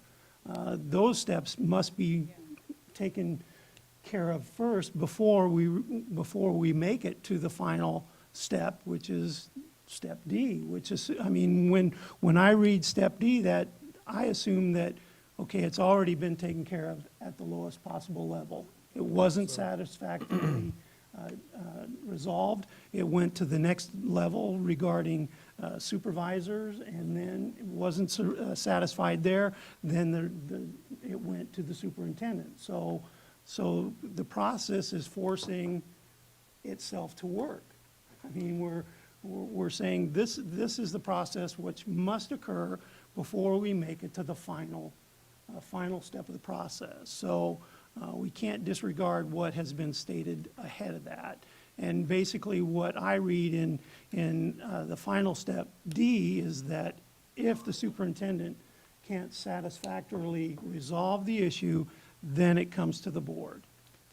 Those steps must be taken care of first before we make it to the final step, which is step D, which is, I mean, when I read step D, that, I assume that, okay, it's already been taken care of at the lowest possible level. It wasn't satisfactorily resolved. It went to the next level regarding supervisors, and then it wasn't satisfied there. Then it went to the superintendent. So the process is forcing itself to work. I mean, we're saying this is the process which must occur before we make it to the final step of the process. So we can't disregard what has been stated ahead of that. And basically what I read in the final step D is that if the superintendent can't satisfactorily resolve the issue, then it comes to the board.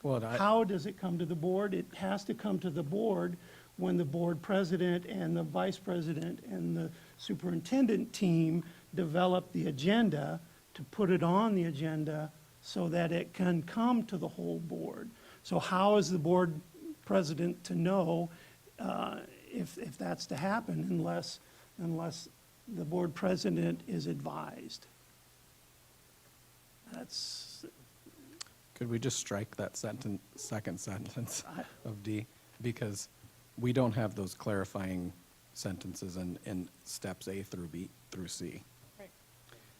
How does it come to the board? It has to come to the board when the board president and the vice president and the superintendent team develop the agenda to put it on the agenda so that it can come to the whole board. So how is the board president to know if that's to happen unless the board president is advised? That's, Could we just strike that second sentence of D? Because we don't have those clarifying sentences in steps A through B through C. Right.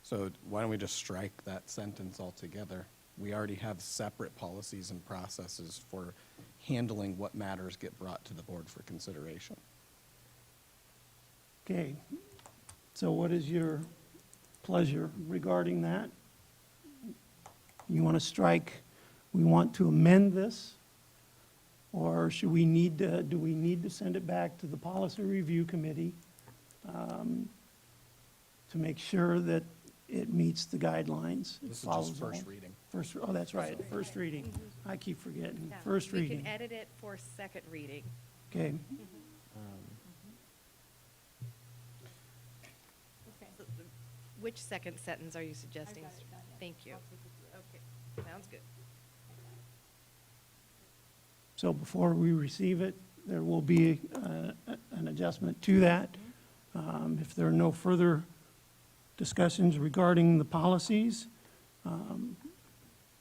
So why don't we just strike that sentence altogether? We already have separate policies and processes for handling what matters get brought to the board for consideration. okay. So what is your pleasure regarding that? You want to strike, we want to amend this? Or do we need to send it back to the policy review committee to make sure that it meets the guidelines? it This is follows just first all? reading. Oh, that's right, first reading. I keep forgetting, Yeah, first We reading. can edit it for second reading. Okay, So which second sentence are you suggesting? Thank you. Okay, sounds good. so before we receive it, there will be an adjustment to that. If there are no further discussions regarding the policies,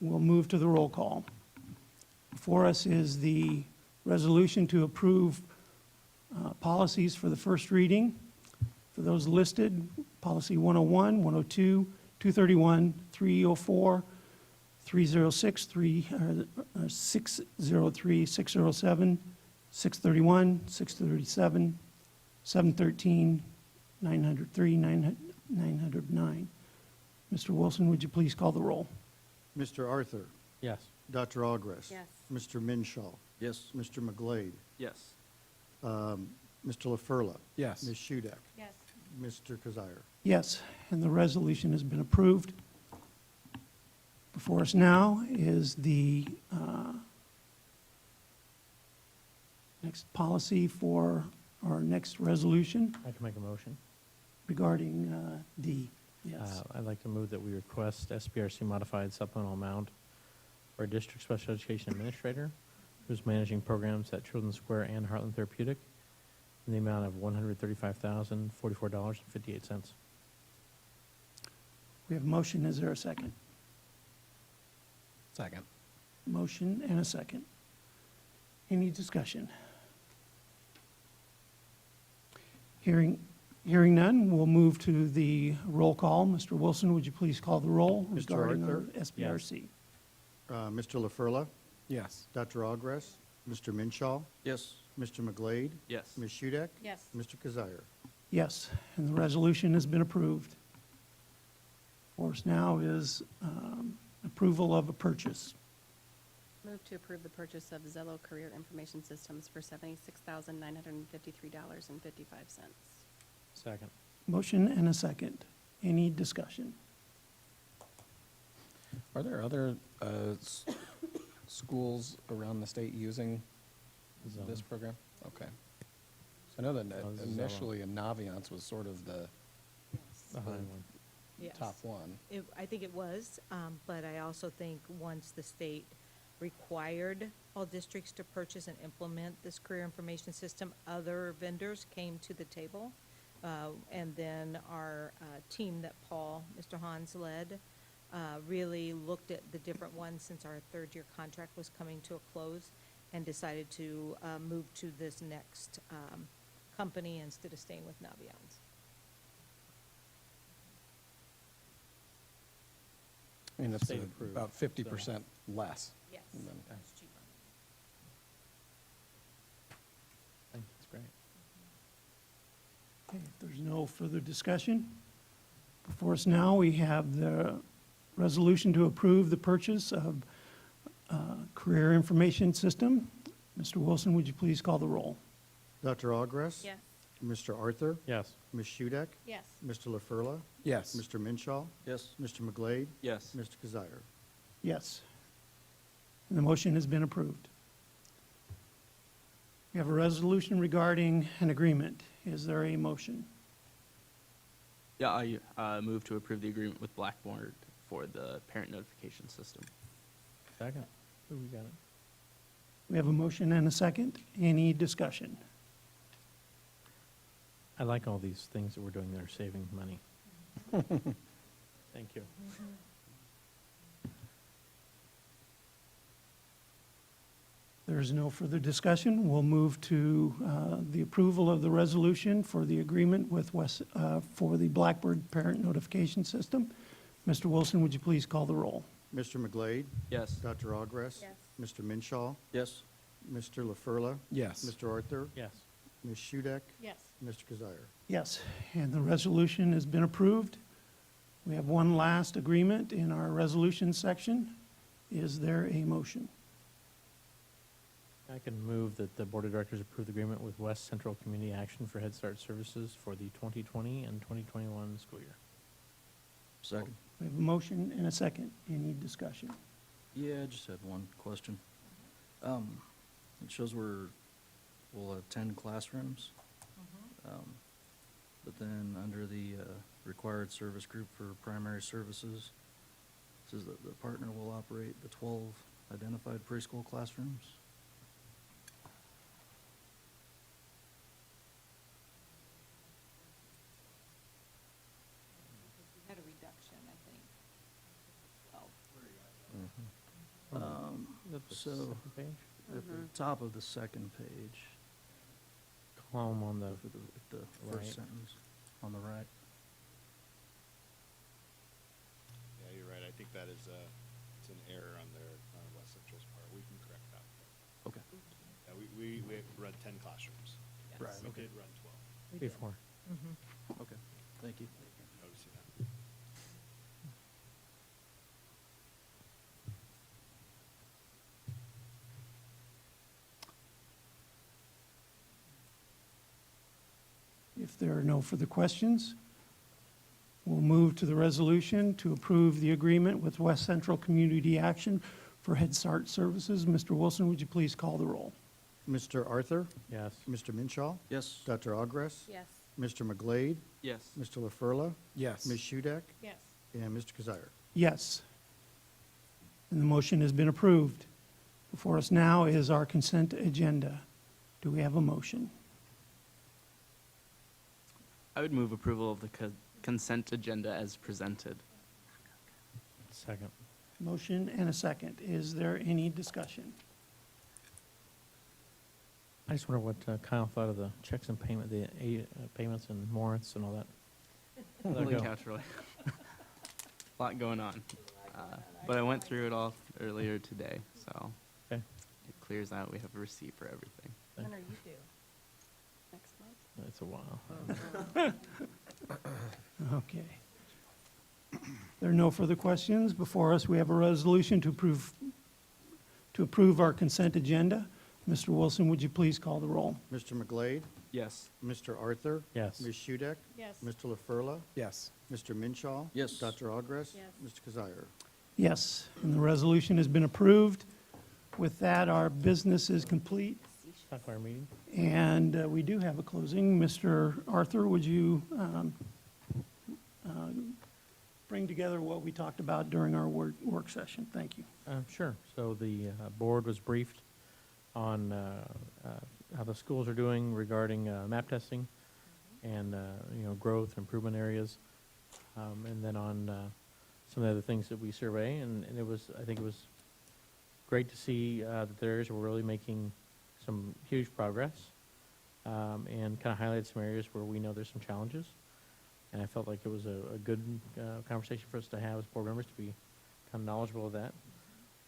we'll move to the roll call. Before us is the resolution to approve policies for the first reading. For those listed, policy 101, 102, 231, 304, 306, 603, 607, 631, 637, 713, 903, 909. Mr. Wilson, would you please call the roll? Mr. Arthur, Yes. Dr. Ogres. Yes. Mr. Minshaw, Yes. Mr. McGlade, Yes. Mr. LaFurla. Yes. Ms. Shudak, Yes. Mr. Kazire. Yes, and the resolution has been approved. Before us now is the next policy for our next resolution I can make a motion. regarding D. Yes. I'd like to move that we request SBRC modified supplemental amount for a district special education administrator who's managing programs at Children's Square and Heartland Therapeutic in the amount of $135,044.58. We have a motion. Is there a second? Second. Motion and a second. Any discussion? Hearing none, we'll move to the roll call. Mr. Wilson, would you please call the roll Mr. regarding our Arthur? SBRC? Mr. LaFurla, Yes. Dr. Ogres, Mr. Minshaw, Yes. Mr. McGlade, Yes. Ms. Shudak, Yes. Mr. Kazire. Yes, and the resolution has been approved. For us now is approval of a purchase. Move to approve the purchase of Zello Career Information Systems for $76,953.55. Second. Motion and a second. Any discussion? Are there other schools around the state using this Zone. program? Okay. I know that Oh, this is initially Naviance was sort of the The high one. Yes. top one. I think it was, but I also think once the state required all districts to purchase and implement this career information system, other vendors came to the table. And then our team that Mr. Hans led, really looked at the different ones since our third-year contract was coming to a close and decided to move to this next company instead of staying with Naviance. I mean, it's State approved, about 50% less. Yes. than- It's cheaper. I think it's great. Okay, if there's no further discussion, before us now, we have the resolution to approve the purchase of career information system. Mr. Wilson, would you please call the roll? Dr. Ogres? Yes. Mr. Arthur? Yes. Ms. Shudek? Yes. Mr. LaFurla? Yes. Mr. Minshaw? Yes. Mr. McGlade? Yes. Mr. Kazire? Yes. And the motion has been approved. We have a resolution regarding an agreement. Is there a motion? Yeah, I move to approve the agreement with Blackboard for the parent notification system. Second. Ooh, we got it. We have a motion and a second. Any discussion? I like all these things that we're doing that are saving money. Thank you. There's no further discussion. We'll move to the approval of the resolution for the agreement with for the Blackboard Parent Notification System. Mr. Wilson, would you please call the roll? Mr. McGlade? Yes. Dr. Ogres? Yes. Mr. Minshaw? Yes. Mr. LaFurla? Yes. Mr. Arthur? Yes. Ms. Shudek? Yes. Mr. Kazire? Yes, and the resolution has been approved. We have one last agreement in our resolution section. Is there a motion? I can move that the Board of Directors approve the agreement with West Central Community Action for Head Start Services for the 2020 and 2021 school year. Second. We have a motion and a second. Any discussion? Yeah, I just had one question. It shows we'll have 10 classrooms. But then under the required service group for primary services, it says that the partner will operate the 12 identified preschool classrooms. We had a reduction, I think. Is that the So- second page? At the top of the second page, Column on the, the Right. first sentence on the right. Yeah, you're right. I think that is, it's an error on their, on West Central's part. We can correct that. Okay. Yeah, we read 10 classrooms. Right, We okay. did run 12. We did. before. Okay, thank you. Noticing that. If there are no further questions, we'll move to the resolution to approve the agreement with West Central Community Action for Head Start Services. Mr. Wilson, would you please call the roll? Mr. Arthur? Yes. Mr. Minshaw? Yes. Dr. Ogres? Yes. Mr. McGlade? Yes. Mr. LaFurla? Yes. Ms. Shudek? Yes. And Mr. Kazire? Yes. And the motion has been approved. Before us now is our consent agenda. Do we have a motion? I would move approval of the consent agenda as presented. Second. Motion and a second. Is there any discussion? I just wonder what Kyle thought of the checks and payment, the payments and warrants and all that. How'd that Holy go? couch, really. Lot going on. But I went through it all earlier today, so Okay. it clears out. We have a receipt for everything. When are you due? Next month? It's a while. Okay. There are no further questions. Before us, we have a resolution to approve our consent agenda. Mr. Wilson, would you please call the roll? Mr. McGlade? Yes. Mr. Arthur? Yes. Ms. Shudek? Yes. Mr. LaFurla? Yes. Mr. Minshaw? Yes. Dr. Ogres? Yes. Mr. Kazire? Yes, and the resolution has been approved. With that, our business is complete. It's not quite our meeting. And we do have a closing. Mr. Arthur, would you bring together what we talked about during our work session? Thank you. Sure. So the board was briefed on how the schools are doing regarding map testing and, growth, improvement areas, and then on some of the other things that we survey. And I think it was great to see that there areas were really making some huge progress, and kind of highlighted some areas where we know there's some challenges. And I felt like it was a good conversation for us to have as board members, to be kind of knowledgeable of that.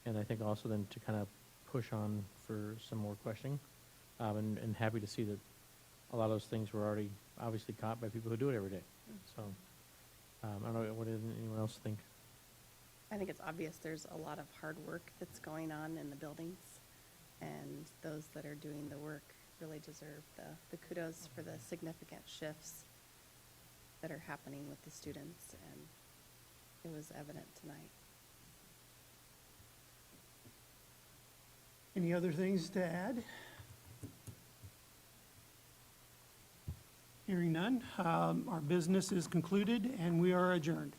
And I think also then to kind of push on for some more questioning, and happy to see that a lot of those things were already obviously caught by people who do it every day. So, I don't know, what did anyone else think? I think it's obvious there's a lot of hard work that's going on in the buildings, and those that are doing the work really deserve the kudos for the significant shifts that are happening with the students, and it was evident tonight. Any other things to add? Hearing none, our business is concluded and we are adjourned.